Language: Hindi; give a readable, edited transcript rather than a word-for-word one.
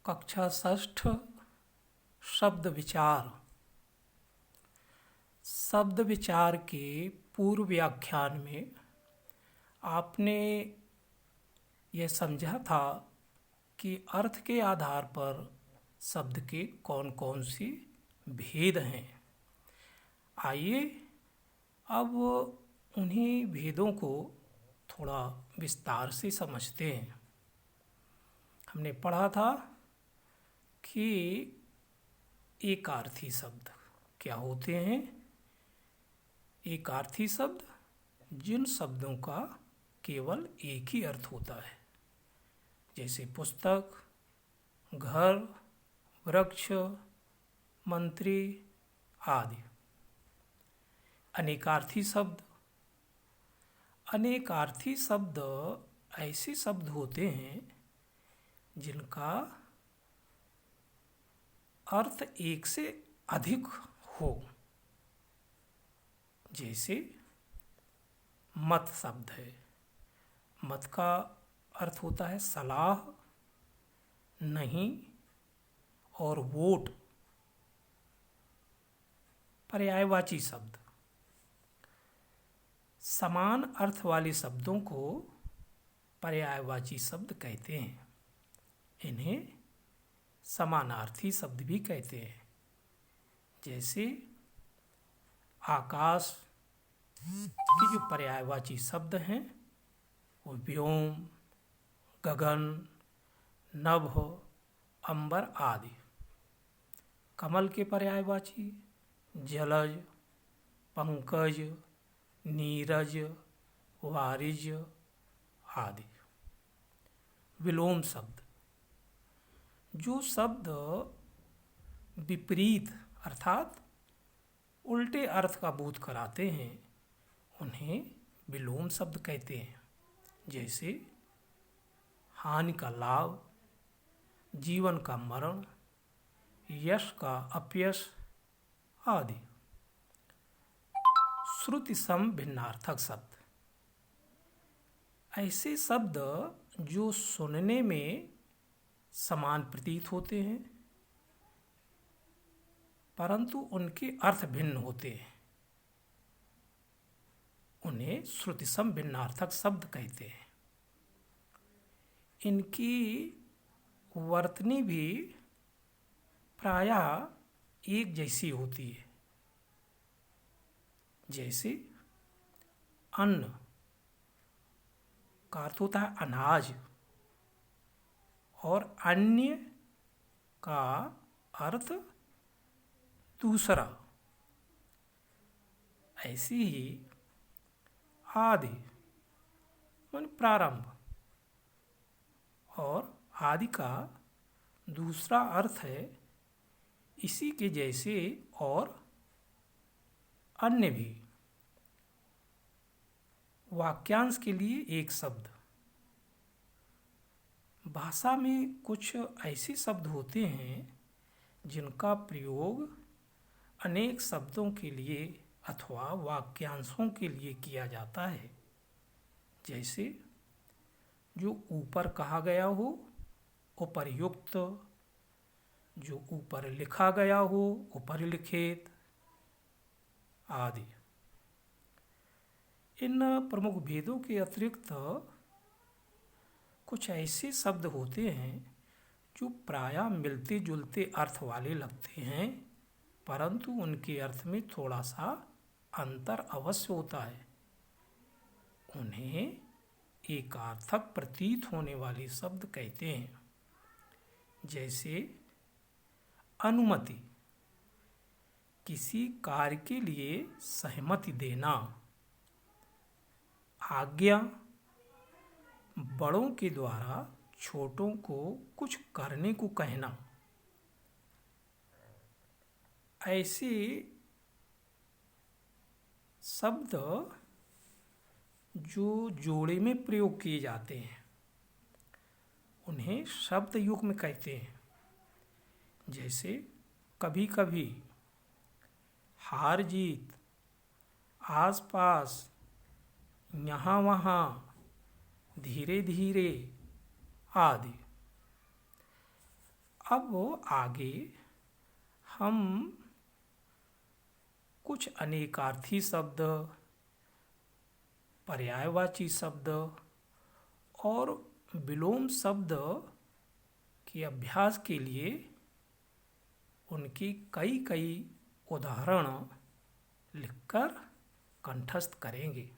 कक्षा षष्ठ शब्द विचार। शब्द विचार के पूर्व व्याख्यान में आपने यह समझा था कि अर्थ के आधार पर शब्द के कौन कौन से भेद हैं। आइए अब उन्हीं भेदों को थोड़ा विस्तार से समझते हैं। हमने पढ़ा था कि एकार्थी शब्द क्या होते हैं। एकार्थी शब्द जिन शब्दों का केवल एक ही अर्थ होता है, जैसे पुस्तक, घर, वृक्ष, मंत्री आदि। अनेकार्थी शब्द। अनेकार्थी शब्द ऐसे शब्द होते हैं जिनका अर्थ एक से अधिक हो, जैसे मत शब्द है। मत का अर्थ होता है सलाह, नहीं और वोट। पर्यायवाची शब्द। समान अर्थ वाले शब्दों को पर्यायवाची शब्द कहते हैं। इन्हें समानार्थी शब्द भी कहते हैं, जैसे आकाश के जो पर्यायवाची शब्द हैं वो व्योम, गगन, नभ, अंबर आदि। कमल के पर्यायवाची जलज, पंकज, नीरज, वारिज आदि। विलोम शब्द। जो शब्द विपरीत अर्थात उल्टे अर्थ का बोध कराते हैं उन्हें विलोम शब्द कहते हैं, जैसे हानि का लाभ, जीवन का मरण, यश का अपयश आदि। श्रुति सम भिन्नार्थक शब्द। ऐसे शब्द जो सुनने में समान प्रतीत होते हैं परंतु उनके अर्थ भिन्न होते हैं, उन्हें श्रुतिसम भिन्नार्थक शब्द कहते हैं। इनकी वर्तनी भी प्रायः एक जैसी होती है, जैसे अन्न का अर्थ होता है अनाज और अन्य का अर्थ दूसरा। ऐसे ही आदि मान प्रारंभ और आदि का दूसरा अर्थ है इसी के जैसे और अन्य भी। वाक्यांश के लिए एक शब्द। भाषा में कुछ ऐसे शब्द होते हैं जिनका प्रयोग अनेक शब्दों के लिए अथवा वाक्यांशों के लिए किया जाता है, जैसे जो ऊपर कहा गया हो उपर्युक्त, जो ऊपर लिखा गया हो उपरलिखित आदि। इन प्रमुख भेदों के अतिरिक्त कुछ ऐसे शब्द होते हैं जो प्रायः मिलते जुलते अर्थ वाले लगते हैं परंतु उनके अर्थ में थोड़ा सा अंतर अवश्य होता है। उन्हें एकार्थक प्रतीत होने वाले शब्द कहते हैं, जैसे अनुमति, किसी कार्य के लिए सहमति देना। आज्ञा, बड़ों के द्वारा छोटों को कुछ करने को कहना। ऐसे शब्द जो जोड़े में प्रयोग किए जाते हैं उन्हें शब्द युग्म कहते हैं, जैसे कभी कभी, हार जीत, आसपास, यहाँ वहाँ, धीरे धीरे आदि। अब आगे हम कुछ अनेकार्थी शब्द, पर्यायवाची शब्द और विलोम शब्द के अभ्यास के लिए उनकी कई कई उदाहरण लिखकर कंठस्थ करेंगे।